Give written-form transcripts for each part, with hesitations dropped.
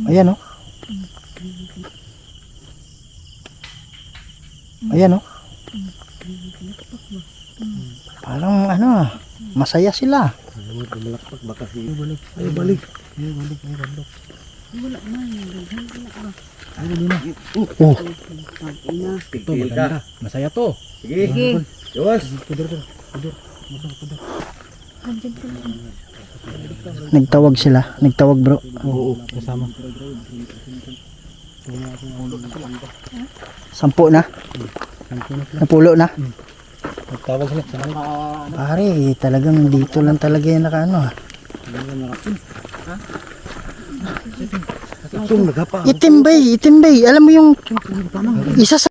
Ayan oh. Ayan oh. Parang ano ah, masaya sila. Bumalakpak baka si balik. Ay balik. Ay balik. Ay balik. Wala man, daghan ka na ba? Ay dali na. Oh, Ina. Ito maganda. Masaya to. Sige. Sige. Yos. Puder to. Puder. Masang puder. Andyan ka na. nagtawag sila. Nagtawag bro. Oo, kasama. 10 na. Napulo na. Nagtawag sila. Pare, talagang dito lang talaga yung nakaano ah. Itong nagapa. Itimbay, itimbay. Alam mo yung isa sa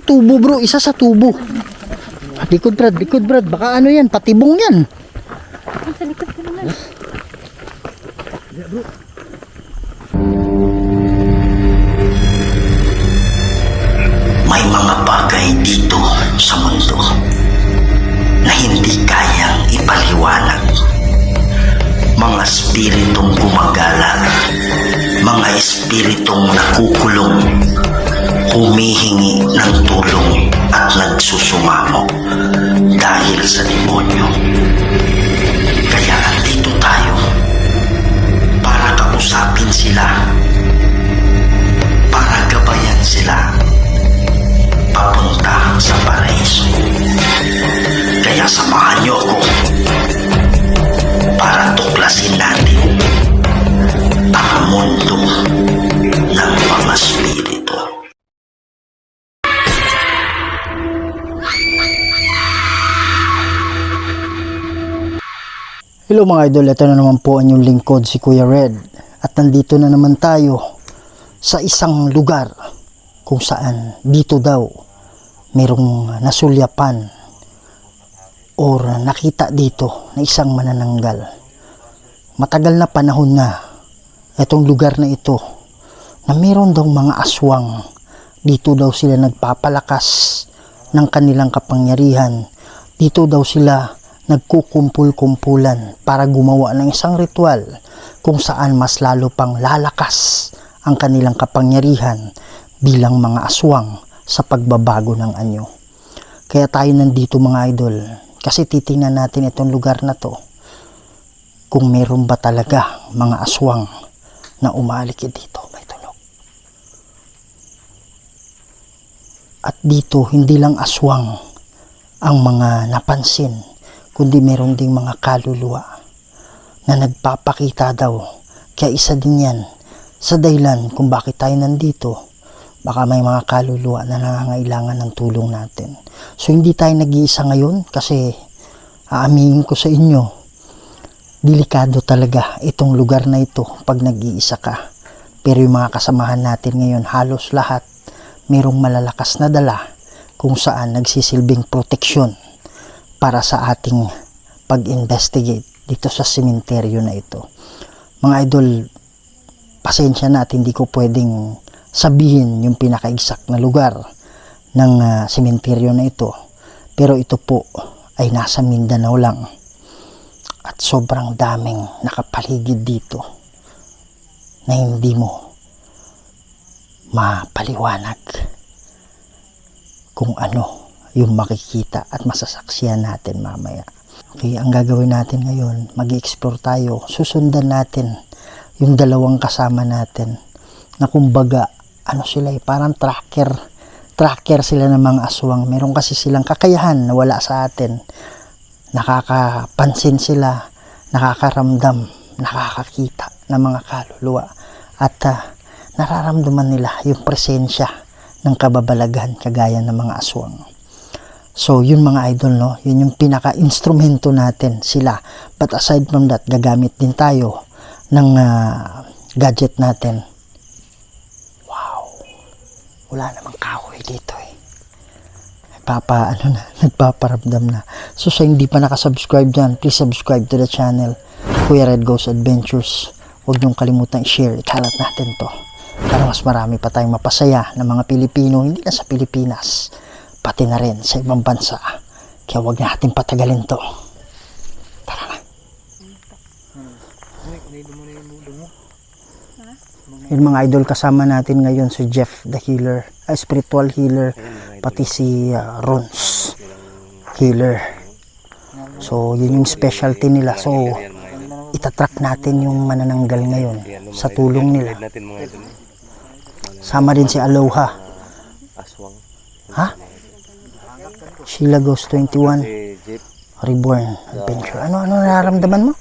tubo bro, isa sa tubo. Likod brad. Baka ano yan, patibong yan. Ang sa likod ko naman. May mga bagay dito sa mundo na hindi kayang ipaliwanag. Mga espiritong gumagala, mga espiritong nakukulong, humihingi ng tulong at nagsusumamo dahil sa demonyo. Kaya andito tayo para kausapin sila, para gabayan sila papunta sa paraiso. Kaya samahan niyo ako para tuklasin natin ang mundo ng mga spirito. Hello mga idol, ito na naman po ang inyong lingkod si Kuya Red. At nandito na naman tayo sa isang lugar kung saan dito daw merong nasulyapan or nakita dito na isang manananggal. Matagal na panahon na itong lugar na ito na meron daw mga aswang. Dito daw sila nagpapalakas ng kanilang kapangyarihan. Dito daw sila nagkukumpul-kumpulan para gumawa ng isang ritual kung saan mas lalo pang lalakas ang kanilang kapangyarihan bilang mga aswang sa pagbabago ng anyo. Kaya tayo nandito mga idol kasi titingnan natin itong lugar na to kung meron ba talaga mga aswang na umalikid dito. May tunog. At dito hindi lang aswang ang mga napansin, kundi meron ding mga kaluluwa na nagpapakita daw. Kaya isa din yan sa dahilan kung bakit tayo nandito. Baka may mga kaluluwa na nangangailangan ng tulong natin. So hindi tayo nag-iisa ngayon kasi aaminin ko sa inyo, delikado talaga itong lugar na ito pag nag-iisa ka. Pero yung mga kasamahan natin ngayon, halos lahat merong malalakas na dala kung saan nagsisilbing proteksyon para sa ating pag-investigate dito sa sementeryo na ito. Mga idol, pasensya na at hindi ko pwedeng sabihin yung pinaka-exact na lugar ng sementeryo na ito. Pero ito po ay nasa Mindanao lang. At sobrang daming nakapaligid dito na hindi mo mapaliwanag kung ano yung makikita at masasaksihan natin mamaya. Okay, ang gagawin natin ngayon, mag-explore tayo. Susundan natin yung dalawang kasama natin na kumbaga, ano sila parang tracker sila ng mga aswang. Meron kasi silang kakayahan na wala sa atin. Nakakapansin sila, nakakaramdam, nakakakita ng mga kaluluwa. At nararamdaman nila yung presensya ng kababalaghan kagaya ng mga aswang. So, yun mga idol, no? Yun yung pinaka-instrumento natin, sila. But aside from that, gagamit din tayo ng gadget natin. Wow! Wala namang kahoy dito eh. Nagpaparamdam na. So, sa hindi pa nakasubscribe dyan, please subscribe to the channel, Kuya Red Goes Adventures. Huwag niyong kalimutan i-share, ikalat natin to. Para mas marami pa tayong mapasaya ng mga Pilipino, hindi na sa Pilipinas, pati na rin sa ibang bansa. Kaya huwag natin patagalin to. Tara na. Yung mga idol, kasama natin ngayon si Jeff the healer, spiritual healer, pati si Rons healer. So yun yung specialty nila. So itatrack natin yung manananggal ngayon sa tulong nila. Sama din si Aloha. Aswang. Ha? Sheila Ghost 21 Si Jeep. Reborn Adventure. Ano nararamdaman mo?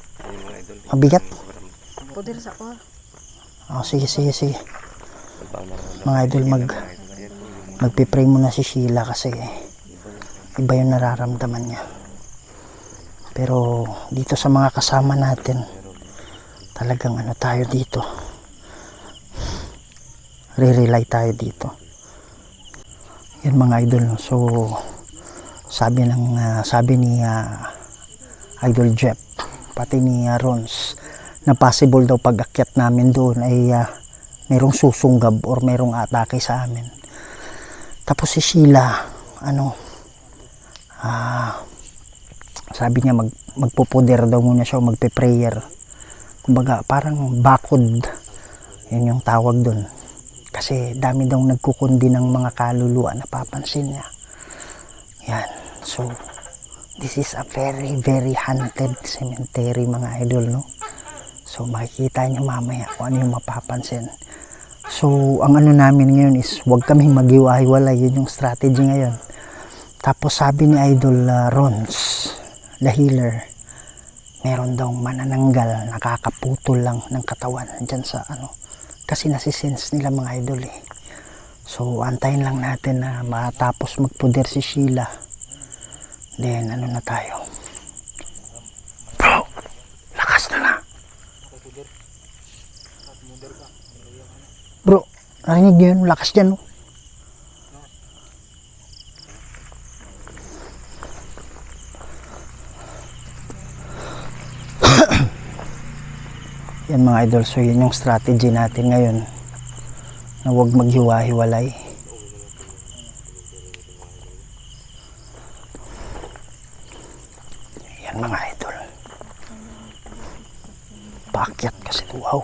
Mabigat? Poder sa ko. Oh, sige. Mga idol, magpipray muna si Sheila kasi iba yung nararamdaman niya. Pero dito sa mga kasama natin, talagang ano tayo dito. Re-rely tayo dito. Yan mga idol. No? So sabi ni Idol Jeff pati ni Rons na possible daw pag-akyat namin doon ay merong susunggab or merong atake sa amin. Tapos si Sheila sabi niya magpupuder daw muna siya o magpe-prayer. Kumbaga parang bakod, yun yung tawag doon. Kasi dami daw nagkukundi ng mga kaluluwa, napapansin niya. Yan. So this is a very very haunted cemetery mga idol, no? So makikita niyo mamaya kung ano yung mapapansin. So ang ano namin ngayon is huwag kaming maghiwa-hiwalay, yun yung strategy ngayon. Tapos sabi ni Idol Rons the healer, meron daw manananggal, nakakaputol lang ng katawan dyan sa ano, kasi nasisense nila mga idol eh. So antayin lang natin na matapos magpuder si Sheila, then ano na tayo. Bro, lakas na. Bro, narinig niyo yun? Lakas dyan, no? Yan mga idol, so yun yung strategy natin ngayon, na huwag maghiwa-hiwalay. Yan mga idol. Paakyat kasi, wow.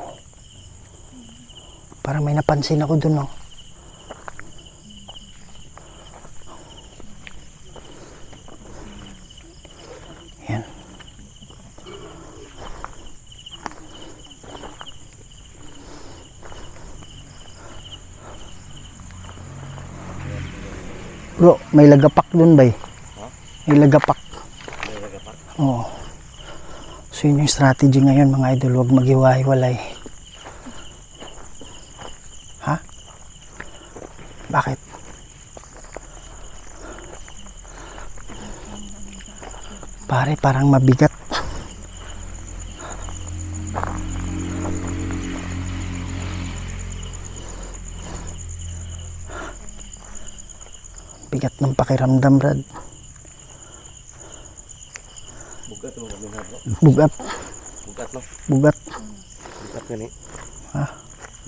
Parang may napansin ako dun, no? Yan. Bro, may lagapak dun ba eh? May lagapak. Oo. So yun yung strategy ngayon mga idol, huwag maghiwa-hiwalay. Ha? Bakit? Pare, parang mabigat. Bigat ng pakiramdam, Brad. Bugat mo kami na bro. Bugat. Bugat no. Bugat. Bugat gani. Ha?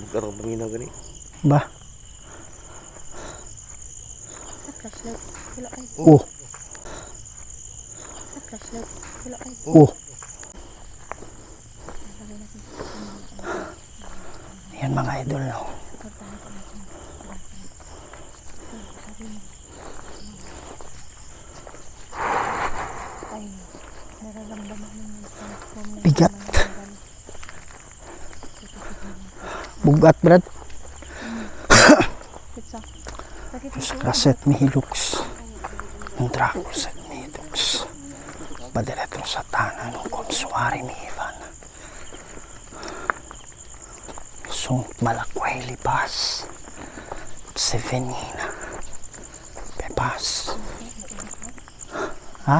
Bugat ang panginaw gani. Ba? Flashlight. Wala ay. Oh. Flashlight. Wala ay. Oh. Yan mga idol, no? Ay, nararamdaman mo yung transform na Bigat. Bugat, Brad. pizza. Bakit Raset Mihilux. Ng Dracos at Mihilux. Badaletro Satana ng Konsuari Mihivan. Sunt Malakway Lipas. Sevenina. Pepas. Ha?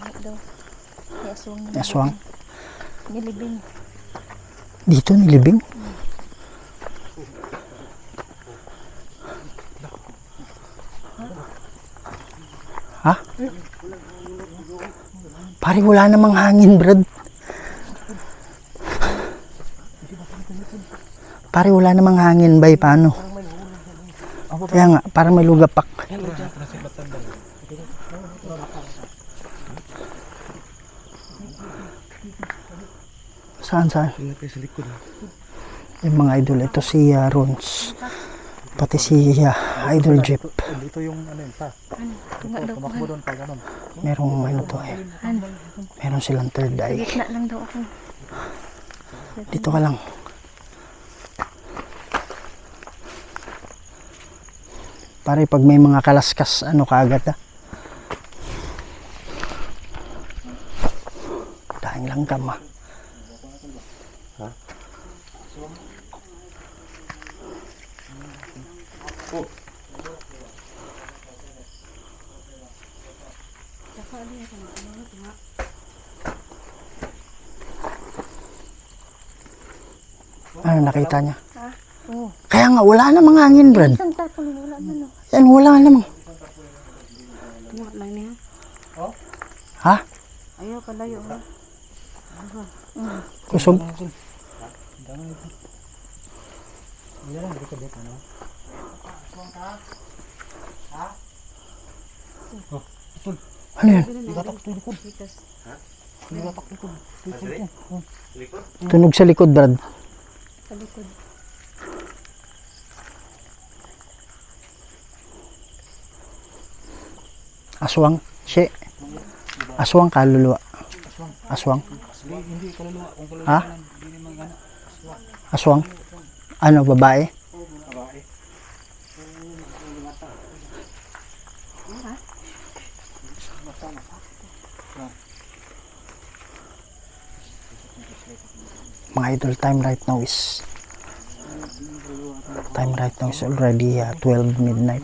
may daw? May aswang. May aswang? Nilibing. Dito nilibing? Ha? Pare, wala namang hangin, Brad. Pare, wala namang hangin, bay, paano? Kaya nga, parang may lugapak. Saan? Ingat kayo sa likod. Yung mga idol, ito si Rons. Pati si Idol Jeep. Dito yung ano yun pa. Tunga daw ko. Tumakbo doon pa ganun. Merong ano to eh. Meron silang third Sa eye. gitna lang daw ako. Dito ka lang. Pare, pag may mga kalaskas, ano ka agad ah. Daing lang kama. Ano nakita niya? Oo. Kaya nga, wala namang hangin, Brad. Isang tapon wala man no. Yan, wala namang. Tunga lang niya. Ha? Ayaw kalayo ha. Kusog? Ano yan? Tunog sa likod, Brad. Sa likod. Aswang. She. Aswang kaluluwa. Aswang. Hindi kaluluwa. Kung kaluluwa Ha? lang, hindi naman gana. Aswang. Ano, babae? Babae. Mga idol, time right now is already 12 midnight.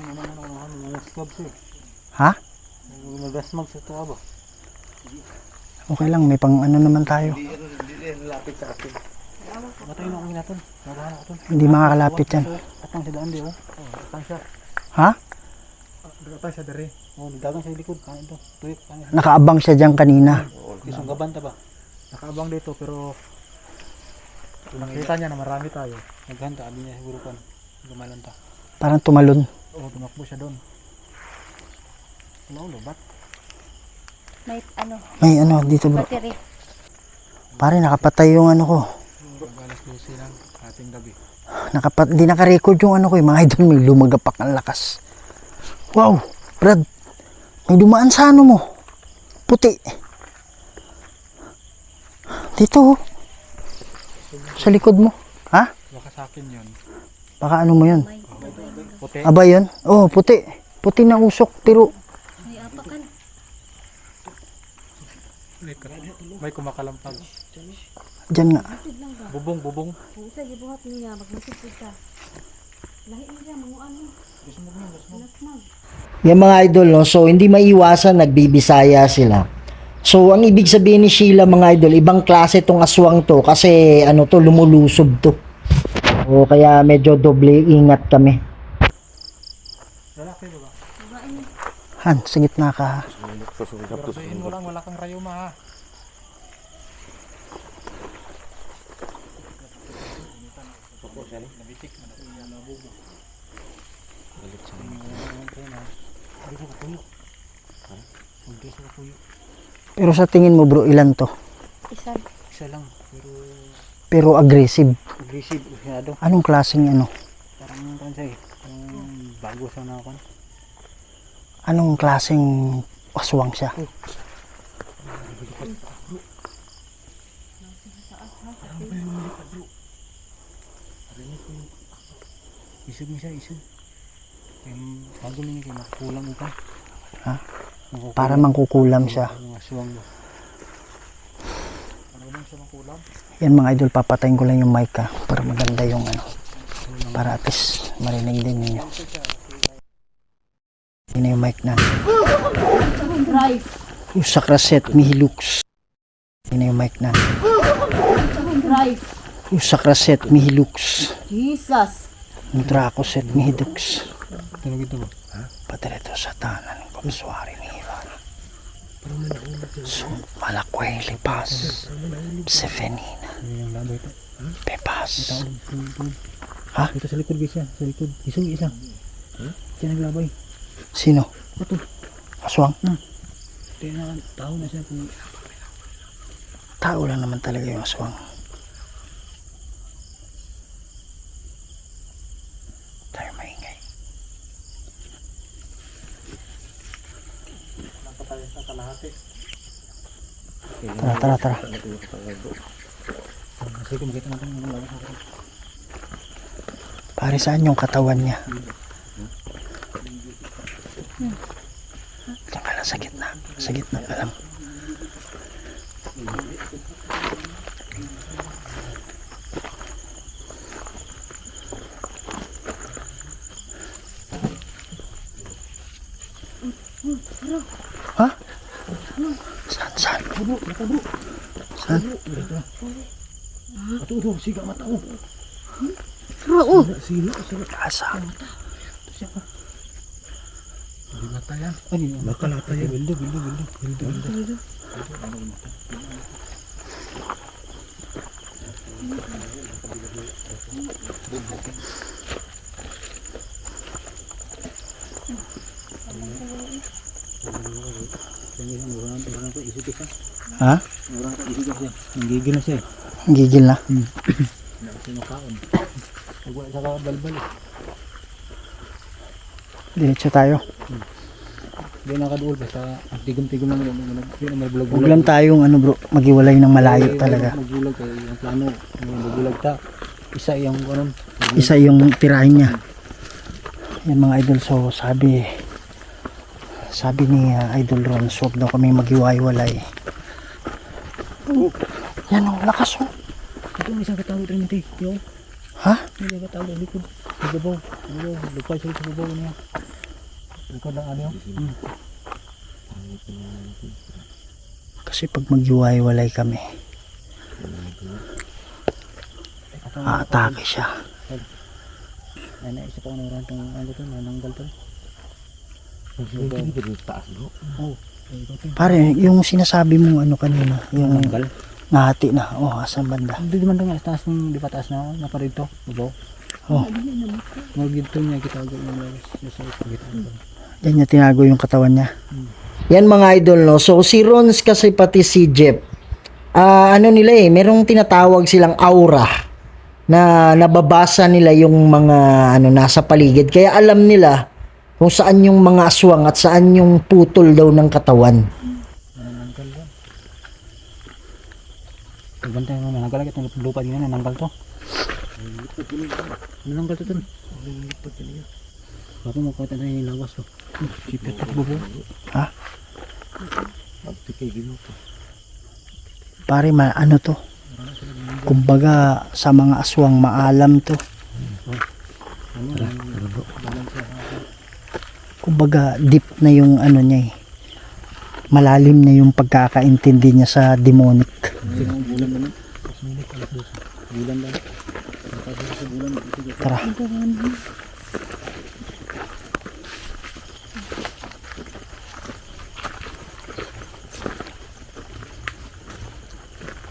Ha? Nagdasmag sa tuwa ba? Okay lang, may pang ano naman tayo. Lapit sa akin. Matay na kami natin. Nagahan ako dun. Hindi makakalapit yan. Atang siya daan di oh. Atang siya. Ha? Atang siya dari. Oh, dagang sa likod. Kain to. Tuyok. Kain. Nakaabang siya dyan kanina. Isang gaban ta ba? Nakaabang dito pero nakita niya na marami tayo. Naghanda, abi niya siguro kan. Gumalan ta. Parang tumalon. Oo, tumakbo siya doon. Ano, lobat? May ano, May ano dito bro. battery. Pare, nakapatay yung ano ko. Alas 12 lang, ating gabi. Di naka-record yung ano ko. Yung mga idol, may lumagapak ang lakas. Wow, Brad. May dumaan sa ano mo. Puti. Dito oh. Sa likod mo. Ha? Baka sa akin yun. Baka ano mo yun? Puti. Aba yun? Oh, puti. Puti na usok. Pero May apakan. May kumakalampag. dyan nga. Bubong, bubong. Isa gibuhat niya magmasig ka. Lahi niya mga ano. Yung mga idol, no? So hindi maiwasan nagbibisaya sila. So ang ibig sabihin ni Sheila mga idol, ibang klase tong aswang to kasi ano to, lumulusob to. O kaya medyo doble ingat kami. Lalaki ba ba? Han, sa gitna ka. Siguraduhin mo lang, wala kang rayuma ha. Pero sa tingin mo bro, ilan to? Isa. Isa lang, pero Pero aggressive. aggressive, masyado. Anong klaseng ano? Parang kansay, bago sa nakakon. Anong klaseng aswang siya? Isog mo siya, isog. Bago niya kayo makukulang upan. Ha? Para mangkukulam siya. Mga aswang mo. Para naman siya makulang. Yan mga idol, papatayin ko lang yung mic ha, para maganda yung ano. Para at least marinig din ninyo. Yun na yung mic na. Yung sakraset, mihilux. Yun na yung mic na. Yung sakraset, mihilux. Jesus. Yung trakoset, mihidux. Tunog ito ba? Padirito sa tanan ng kumswari ni Ivan. Malakway lipas. Sefenina. Yung labo ito. Pepas. Ha? Ito sa likod guys yan. Sa likod. Isog isa. Siya naglabay. Sino? Ito. Aswang? Hindi na, tao na siya kung Tao lang naman talaga yung aswang. Tayo maingay. napatay sa kalahati. Tara. Kasi kung makita natin yung lawas natin. Pare, saan yung katawan niya? Diyan ka lang sa gitna. Sa gitna ka lang. Ha? Saan? Saan? Ato, siga mata ko. Oo. Sila. Asa? Hindi mata yan. Ay, nakalata yan. Bildo. Murang ko isip ka. Ha? Murang ko isip ka siya. Nanggigil na siya eh. Gigil na. Sinakaon. Nagwala sa balbal eh. Diretso tayo. Hindi nakaduol basta tigom-tigom lang hindi na may bulag-bulag. Huwag lang tayong bro, magiwalay ng malayo talaga. Magbulag kay yung plano, may bulag ta. Isa yung ano, Isa yung tirahin niya. Yan mga idol, so sabi ni Idol Ron, huwag daw kami magiwalay. Yan ang lakas oh. ito may isang katawag rin yung yo. Ha? May isang katawag ang likod. Nagabaw, lupay sa gabaw niya. Likod lang ano yun. Kasi pag magiwalay kami, aatake siya. Ay naisip ako na itong ano to, nananggal to. Taas bro. Oo. Pare, yung sinasabi mong kanina, yung Nananggal? nahati na. Oh, asan banda? Hindi man nga taas ng di pa taas na naparito. Diba? Oh, Magito niya kita agad ng lawas. Sa pagkita. yan niya tinago yung katawan niya. Yan mga idol, no? So si Rons kasi pati si Jeff, ano nila merong tinatawag silang aura na nababasa nila yung mga nasa paligid. Kaya alam nila kung saan yung mga aswang at saan yung putol daw ng katawan. Nananggal yan. Pagbantay mo, nananggal agad itong lupa din yan, nananggal to. Nananggal to dun. Baka makuha tayo yung lawas to. Sipit at bubo. Ha? Pagpikay ginuto. Pare, ano to? Kumbaga sa mga aswang maalam to. Kumbaga deep na yung niya malalim na yung pagkakaintindi niya sa demonic. Bulan na. Bulan lang. Tara.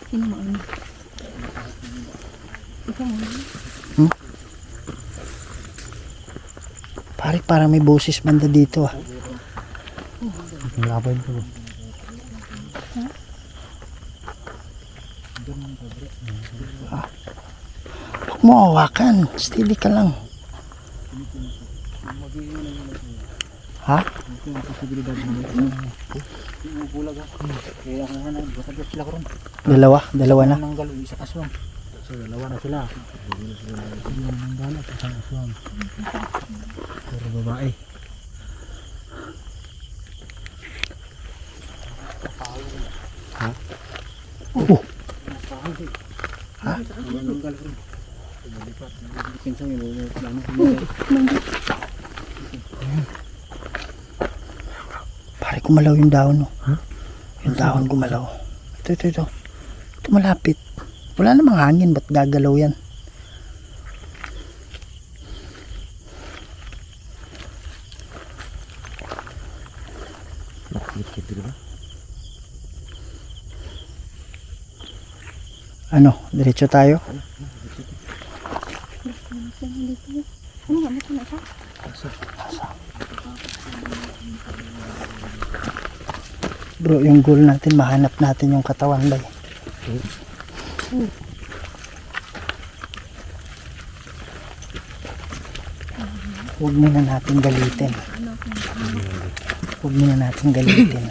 Sino mo ano? Ikaw mo. Pare, parang may boses banda dito ah. Laban ko. Huwag mo hawakan. Steady ka lang. Ha? Ito ang posibilidad mo. Bulag ha. Kaya kaya na, baka sila ko ron. Dalawa na. Nananggal yung isang aswang. So, dalawa na sila. Nananggal at isang aswang. Puro babae. Ha? Oh, Ha? Nananggal ron. Pinsang yung plano. pare, kumalaw yung dahon no. Yung dahon gumalaw. Ito. Ito malapit. Wala namang hangin, ba't gagalaw yan? Diretso tayo? Ano nga, ito na siya? Bro, yung goal natin, mahanap natin yung katawan bay. Huwag muna natin galitin. Huwag muna natin galitin.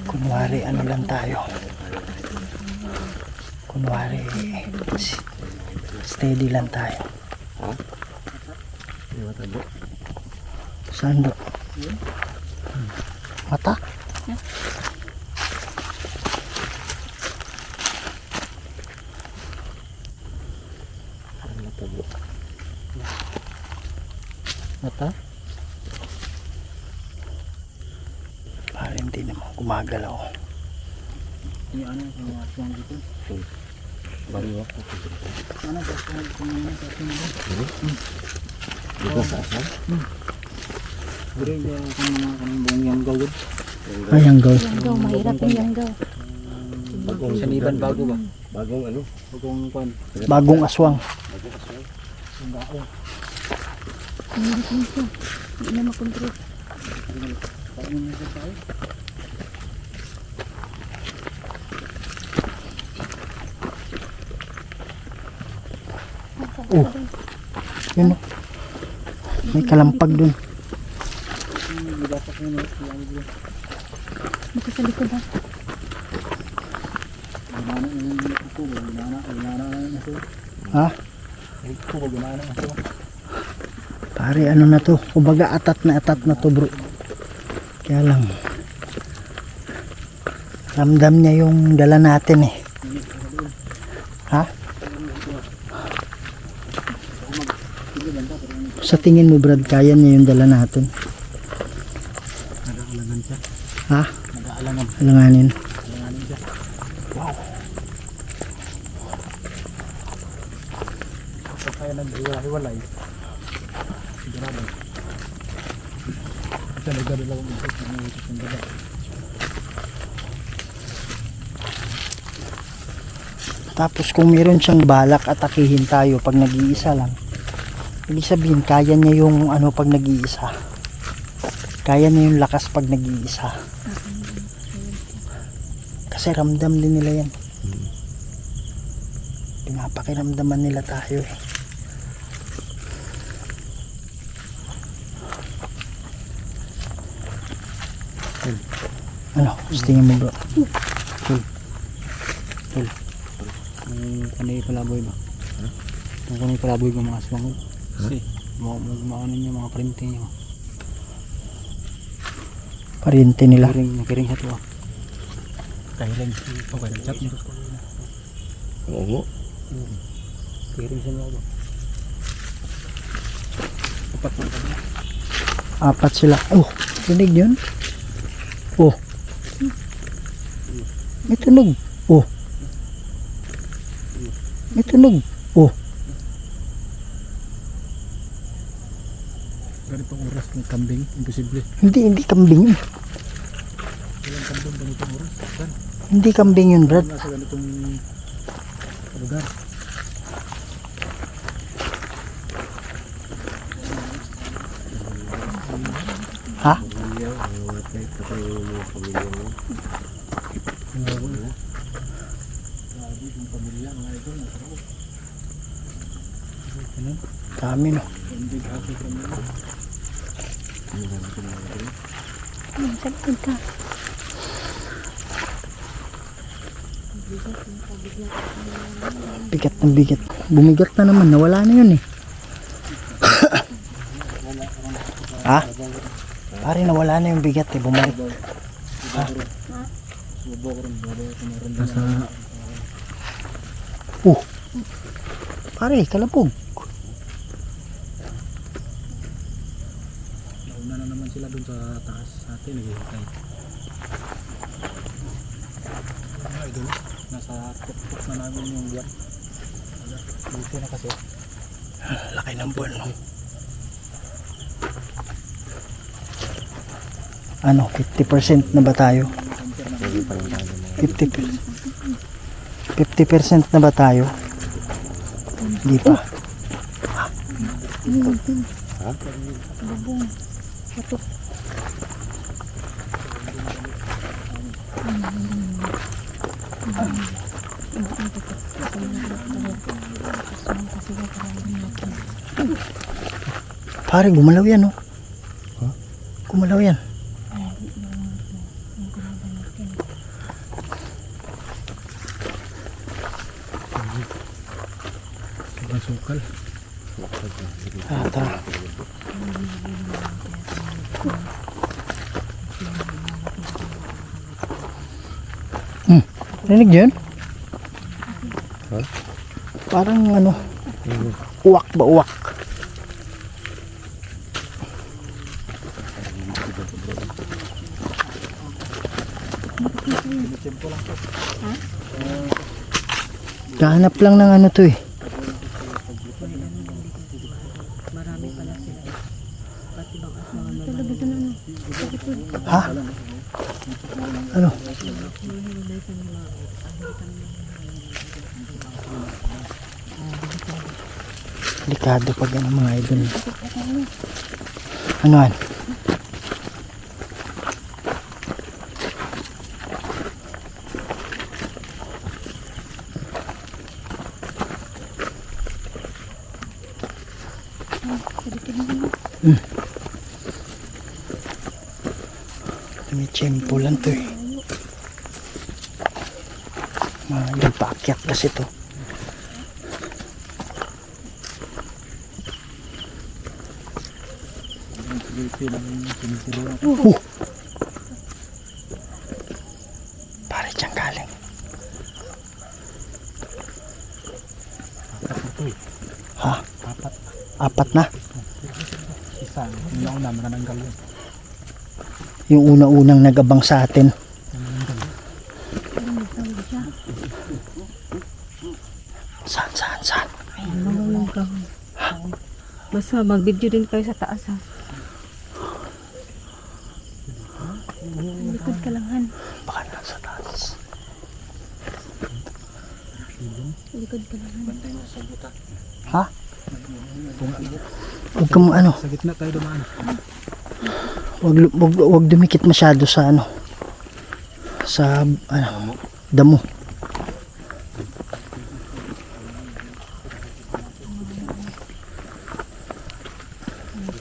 Kunwari, ano lang tayo. Kunwari, steady lang tayo. Saan do? Mata? Mata? Parang hindi naman gumagalaw. Yung ano, yung mga aswang dito. Bariwak. Ano, aswang kung ano, dito sa aswang? Bari, kung mga buong yanggaw yun. Ay, ang gaw. Yanggaw, mahirap yung yanggaw. Bagong saniban bago ba? Bagong ano? Bagong kwan. Bagong aswang. Sumbaong. Mahirap yun siya. Hindi na makontrol. Bagong nito tayo. Oh. Yun o. May kalampag dun. Dapat yun, Baka sa likod ha. gumana yung ito, gumana ito. Ha? Ito, gumana ito. Pare, ano na to? Kumbaga atat na to, bro. Kaya lang, ramdam niya yung dala natin eh. Ha? Sa tingin mo, Brad, kaya niya yung dala natin? Nag-aalangan siya. Ha? Nag-aalangan. Alanganin. Alanganin siya. Kapag kaya nag-hiwalay, sigurado. Ito, nagdadala kong isip na may isip ng dala. Tapos kung meron siyang balak atakihin tayo pag nag-iisa lang, ibig sabihin kaya niya yung ano pag nag-iisa. Kaya niya yung lakas pag nag-iisa. Kasi ramdam din nila yan. Pinapakiramdaman nila tayo eh. Ano? Gusto tingin mo bro? Kung kanay palaboy ba? Kung kanay palaboy ng mga aswang. Kasi, maano niya, mga printing niya. Pariente nila. Nakiring sa ito ah. Kahiling. Okay, nag-chat mo. Oo. Kiring sa mga ba? Apat na kami. Apat sila. Oh, rinig yun? Oh. May tunog. Oh. May tunog. Oh. Ganitong oras ng kambing, imposible. Hindi kambing yun. Ilang kambing ganitong oras? Dan, Hindi kambing yun, Brad. nasa ganitong lugar. Ha? Dami no. Sa likod ka. Bigat ng bigat. Bumigat na naman. Nawala na yun eh. Ha? Pare, nawala na yung bigat eh. Bumalik. Nasa Pare, kalabog. nauna na naman sila dun sa taas sa atin, naghihintay. Mga idol, nasa tuktok na namin yung buwan. Buti na kasi. Laki ng buwan no. Ano, 50% na ba tayo? 50% na ba tayo? Hindi pa. Ha? Bubong. Batok. Pare, gumalaw yan, oh. Gumalaw yan. Sukal. Tara. Rinig niyo yun? Ha? Parang ano, uwak ba uwak? Kahanap lang ng ano to eh. Marami pala sila. Ba't ibang aswang naman? Ha? Ano? Delikado pag ano mga idol. Ano yan? May tiyempo lang to eh. Mga idol, paakyat kasi to. Pare dyan galing. Ha? Apat na? Isa. Yung una, manananggal yun. Yung una-unang nagabang sa atin. Saan? Basta mag-video din kayo sa taas ha. Likod ka lang han. Baka nasa taas. Likod ka lang han. Ha? Huwag ka mo ano. Sa gitna tayo dumaan. Wag dumikit masyado sa ano. Sa ano, damo.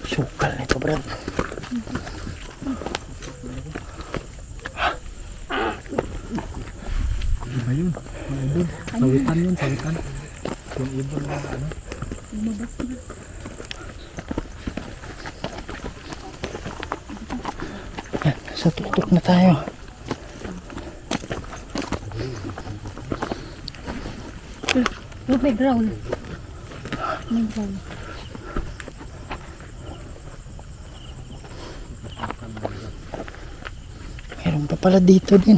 Sukal nito, Brad. Iba yun. Mga ibon. Sawitan yun, sawitan. Yung ibon na ano. Lumabas na. Yan, sa tuktok na tayo. Oh, may ground. May ground. Meron pa pala dito din.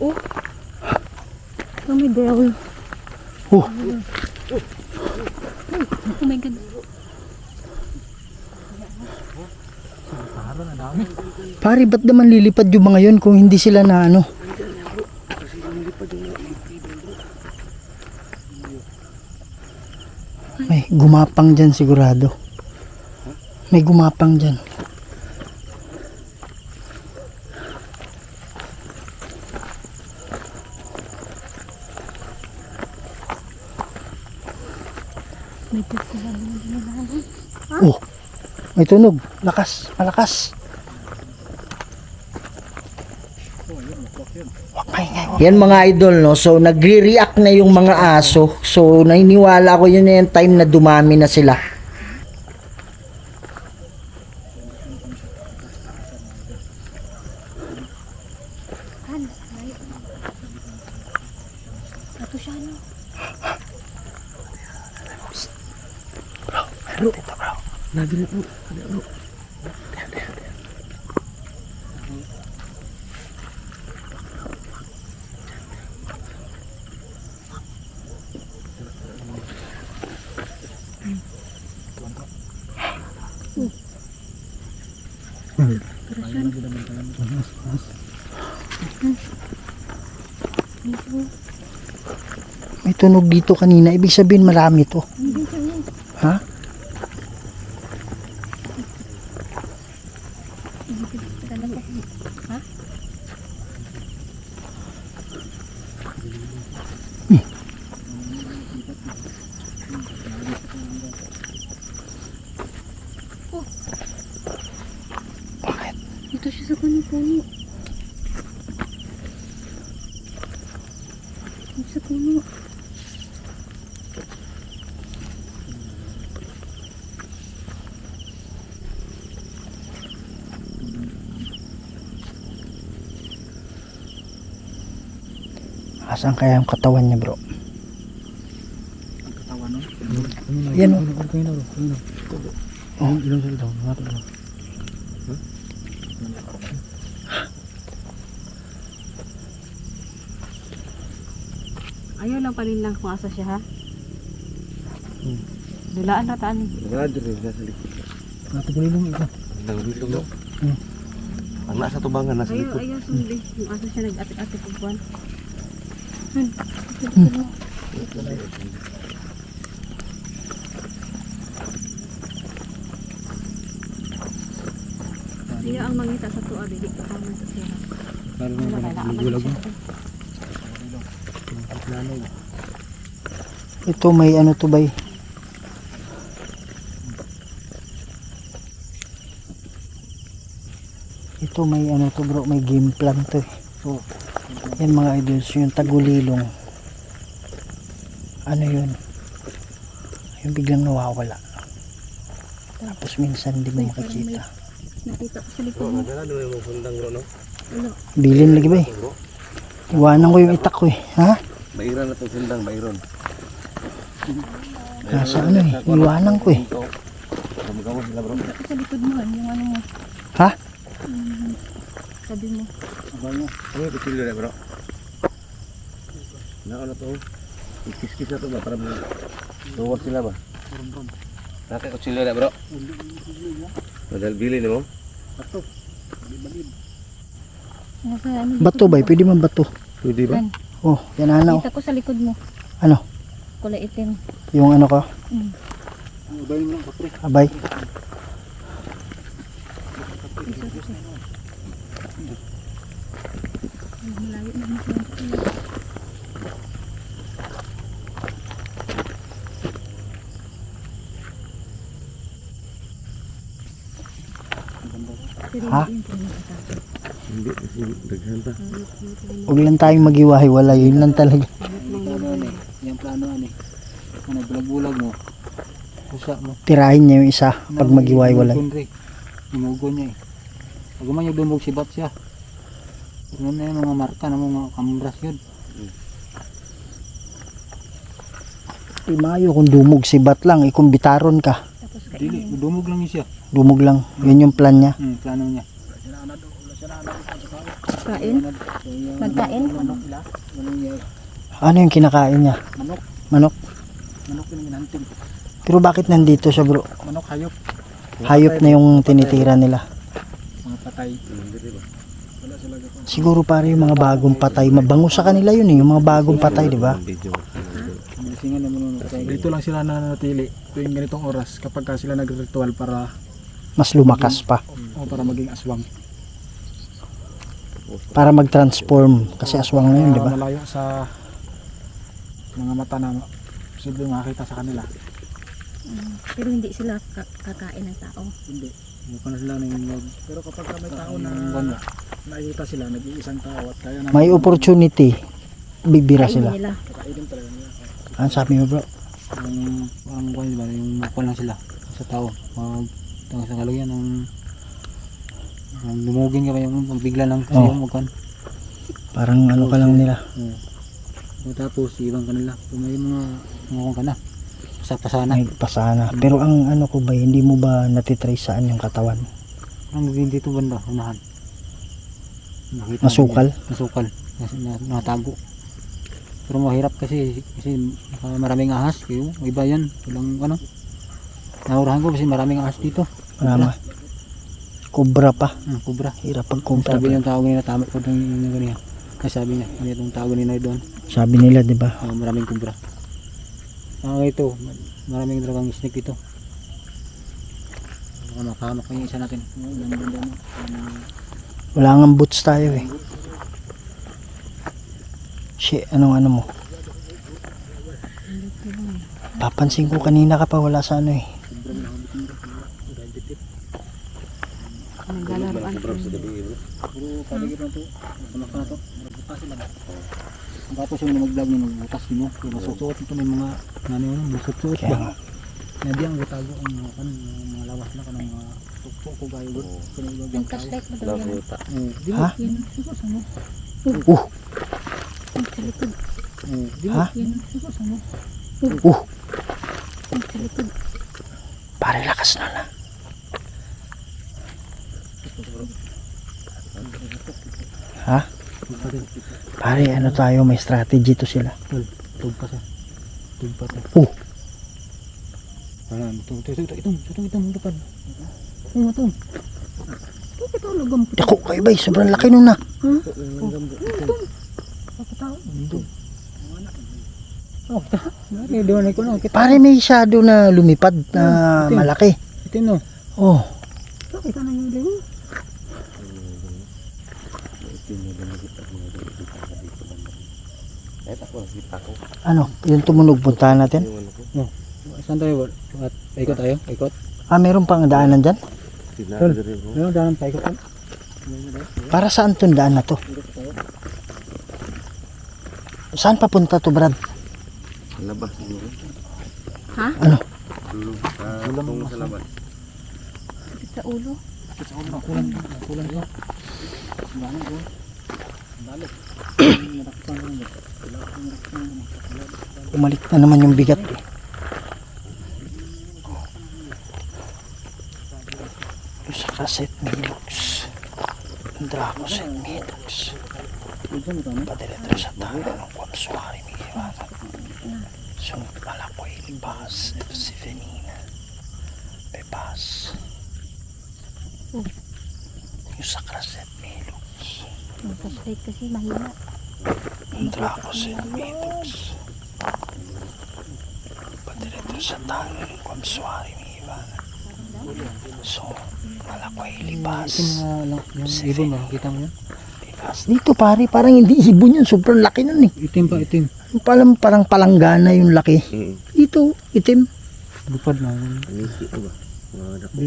Oh. Oh my God. Oh, Oh my God. pare, ba't naman lilipad yung mga yun kung hindi sila na ano? May gumapang dyan sigurado. May gumapang dyan. May pagsasabi na dinalaman. Oh, may tunog. Lakas, malakas. Wag maingay. Yan mga idol, no? So nagre-react na yung mga aso. So naniniwala ko yun na yung time na dumami na sila. Ato siya no. May tunog dito kanina. Ibig sabihin marami to. Ha? Bakit? Ito siya sa puno-puno. Ito sa puno. Asan kaya yung katawan niya, bro? Katawan no? Yan, oh. Oh. Ilang salita? Mga ito. Ayaw lang panin lang kung asa siya ha. Dulaan na taan. Nagradyo rin nasa likod. Natugulilong ito. Nagradyo no? Ang nasa tubangan, nasa Ayaw, likod. ayaw sumbi. Kung asa siya nag-atik-atik ng buwan. Siya ang mangita sa tuwa, dili ka tama sa siya. Lalo na Wala, pala. kailangan Gulag mo. siya. Lanog. Ito may ano to bay? Ito may ano to bro, may game plan to eh. So, Yan mga idols, yung tagulilong. Ano yun? Yung biglang nawawala. Tapos minsan hindi mo makikita. Nakita ko sa likod mo. Nagradyo rin mo fundang bro no? Ano? Bilin lagi ba eh. Iwanan ko yung itak ko eh. Ha? Mairan na itong fundang, mairon. Nasa ano eh. Iwanan ko eh. Magawa sila bro. Sa likod mo, yung ano mo. Ha? Sabi mo. Ano yung kuchilyo na bro? Naka na to. Ikis-kis na to ba? Para luwag sila ba? Naka kuchilyo na bro? Madal bili na mo? Nasa ano? Bato ba? Pwede man bato. Pwede ba? Yan. Oh, yan ano. Kita ko sa likod mo. Ano? Kulay itim. Yung ano ko? ubay mo lang kapre. Abay. Malayo na mo siya. Ha? Hindi, kasi daghan pa. Huwag lang tayong magiwahiwala. Yun lang talaga. Yung plano ani. Ano bulag-bulag mo. Pusa mo. Tirahin niya yung isa pag magiwahiwalay. Imugon niya eh. Pag man yung dumog si Bat siya. Ano na yung mga marka na mga kamras yun. Imayo kung dumog si Bat lang. Ikumbitaron ka. Tapos Dili, dumog lang yun siya. Dumog lang. Yun yung plan niya. Plano niya. kain. Magkain. Ano yung kinakain niya? Manok. Manok? Manok yung ginanting. Pero bakit nandito siya bro? Manok hayop. Hayop na yung tinitira nila. Mga patay. Wala sila gapo. Siguro pare yung mga bagong patay. Mabango sa kanila yun eh. Yung mga bagong patay, di ba? Bilisingan na muna patay. Dito lang sila nananatili tuwing ganitong oras kapag ka sila nag-ritual para Mas lumakas pa. para maging aswang. Para mag-transform. Kasi aswang na yun, di ba? Malayo sa mga mata na posibleng makakita sa kanila. Pero hindi sila kakain ng tao. Hindi. Hindi pa na sila nanginginog. Pero kapag may tao na nakikita sila, nag-iisang tao at kaya na May opportunity. Bibira Kainin sila. nila. kakainin talaga nila. Ano sabi mo bro? Yung parang kuwan diba, yung mukha lang sila sa tao. Pag sa kalagyan ng lumugin ka ba yung bigla lang kasi Oh. yung mukha. Parang ano ka lang nila. Tapos ibang kanila. Kung may mga ka na. Pasapasana. May pasana. Pero ang ano ko ba, hindi mo ba natitry saan yung katawan? Ang dito banda, unahan. Nakita Masukal? Masukal. Natago. Pero mahirap kasi maraming ahas. Kayo, iba yan. Walang ano. Naurahan ko kasi maraming ahas dito. Marama. Kubra pa. Kubra. Hirap pag kubra. Sabi yung tao ngayon na tama ko yung ganyan. Ay, sabi niya, ano itong tago ni Noy doon. Sabi nila, di ba? Maraming kubra. Ito, maraming dragang snake dito. Makahamak yung isa natin. Wala nga boots tayo eh. Shit, anong ano mo? Papansin ko kanina ka pa wala sa ano eh. Naglalaroan. Puro paligid na to. Kamak na to. Butas sila ba? Tapos yung mag-vlog niya magbutas din mo. Masusuot ito may mga ano yun, masusuot Kaya ba? nga. Hindi ang gatago ang mga kan, mga lawas na kanang mga tukpo ko gayo ba? Yung flashlight mo daw yan. Di Ha? ba? Yan ang sigos ano? Sa likod. Di Ha? ba? Yan ang sigos ano? Sa likod. Pare lakas na na. Ha? Pare ano tayo, may strategy to sila. Tugpa siya. Tugpa to. Wala, itong depan. Ano ito? Ito lugam ko. Ako, kay bay, sobrang laki nun na. Kapatao. Oh, nari doon ko no. Kita. Pare may shadow na lumipad na malaki. Ito no. Oh, Kita na yung demo. ano, yung tumunog puntahan natin. Saan tayo? At ikot tayo? Ikot? Ah, meron pang daanan dyan? Meron daan pa ikot. Para saan tong daan na to? Saan papunta to, Brad? Labas siguro. Ano? Tungo sa labas. Sa ulo. Kulang ko. Dami ko. Balik. Umalik na naman yung bigat eh. Yung sa kaset Milux. Dracos and Milux. Padiretro sa tayo ng Kwamsuari Migiwata. Malakoy Libas. Si Venina. Pepas. Yung sa kaset Milux. Yung flashlight kasi mahina. Dracos and Milux. Padiretro sa tayo ng Kwamsuari Migiwata. Malakoy Libas. Ito yung ibon ba? Kita mo yun? Dito pare, parang hindi ibon yun. Sobrang laki nun eh. Itim pa, itim. Parang palanggana yung laki. Dito, itim. Lupad na. Niki ba?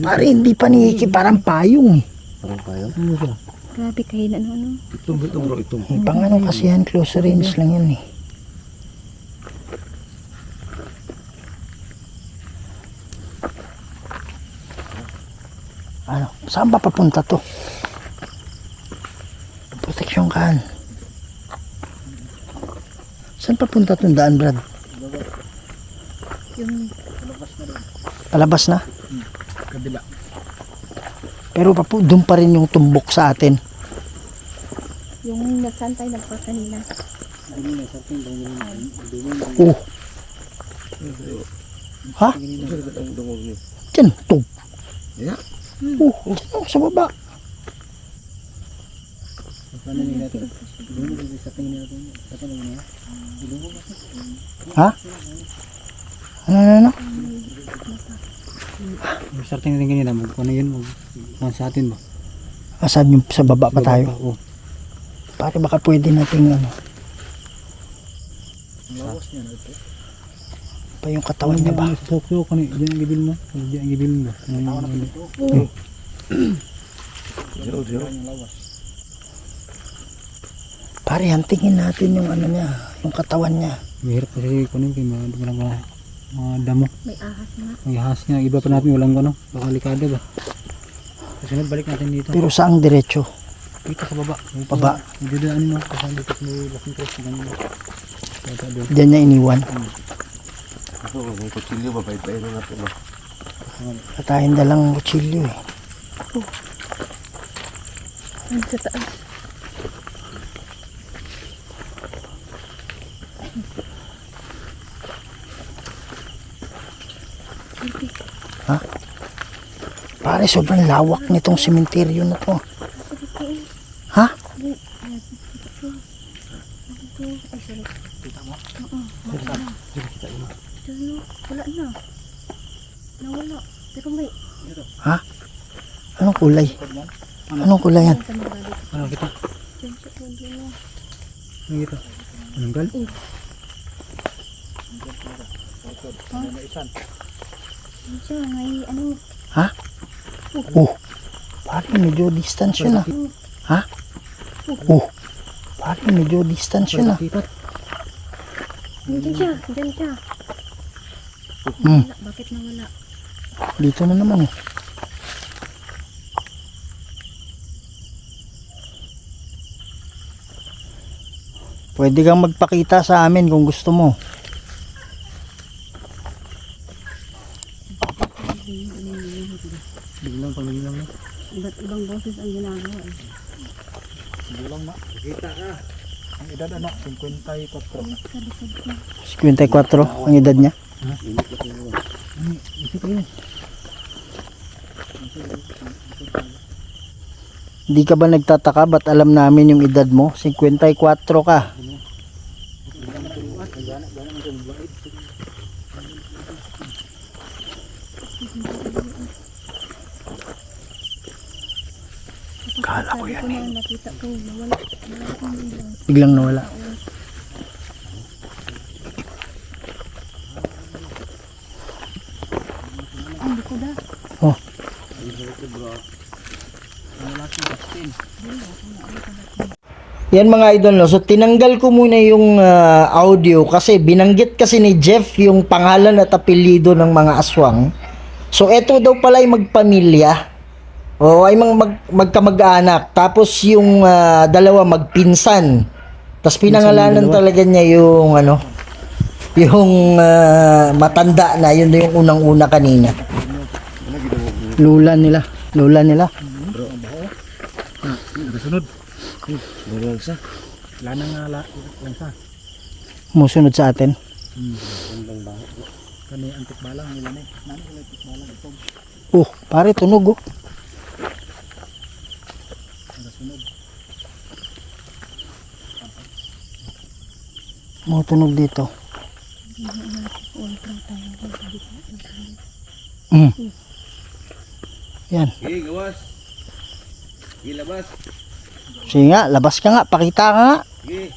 Pare, hindi paniki, parang payong eh. Parang kayo. Ano siya? Grabe kayo na ano. Ito bro, ito. May pang ano kasi yan, close range lang yan eh. Ano, saan ba papunta to? Proteksyon kan. Saan papunta tong daan, Brad? Yung Palabas na? Kabila. Pero doon pa rin yung tumbok sa atin. yung nagsantay nagpa kanina. Oh. Ha? Diyan, to. Yeah. Oh, diyan sa baba. Paano nila ito? Sa tingin nila ito. Sa tingin nila. Ha? Ano? Starting natin kanina, ano yun, mag sa atin ba? Asan yung sa baba pa tayo? Oo. Pare baka pwede nating ano. Lawas niya na ito. Pa yung katawan niya ba? Sok-sok ka niya, diyan ang gibil mo. Diyan ang gibil mo. Zero. Pare, hantingin natin yung ano niya, yung katawan niya. Mahirap kasi kunin kay mga damo. May ahas na. May ahas nga, iba pa natin walang ano, baka likada ba. Kasunod balik natin dito. Pero saang diretso? Dito sa baba. Baba. Didaanin mo, kasi dito sa may laking tres na ganun. Diyan niya iniwan. Ito, may kutsilyo ba? Pahit-pahit na natin ba? Patayin na lang ang kutsilyo eh. Ang sa taas. Pare, sobrang lawak nitong sementeryo na to. Ha? Diyan, wala na. Nawala. Pero may... Anong kulay? Anong kulay yan? Ano kita? Diyan siya po, diyan na. Ano kita? Anong gal? Diyan siya, may ano... Parang medyo distance yun ah. Parang medyo distance yun ah. Kita. Diyan siya, diyan siya. Hmm. Wala, bakit nawala? Dito na naman eh. Pwede kang magpakita sa amin kung gusto mo. Biglang pamilang na. Iba't ibang boses ang ginagawa eh. Biglang na. Kita ka. Ang edad ano? 54. 54 ang edad niya. Isip yun. Hindi ka ba nagtataka ba't alam namin yung edad mo? 54 ka. Kala ko yan eh. Nakita ko, nawala. Biglang nawala. Ang likod ah. Oh. Yan mga idol, no? So tinanggal ko muna yung audio kasi binanggit kasi ni Jeff yung pangalan at apelyido ng mga aswang. So eto daw pala ay magpamilya. O ay magkamag-anak. Tapos yung dalawa magpinsan. Tapos pinangalanan talaga niya yung ano, yung matanda na, yun na yung unang-una kanina. Lula nila. Sunod. Bulang sa. Lana nga lang sa. Musunod sa atin. Kani antik balang nila ni. Nani ulit balang ito. Oh, pare tunog oh. Mo tunog dito. Yan. Sige, gawas. Sige, labas. Sige nga, labas ka nga, pakita ka nga. Sige.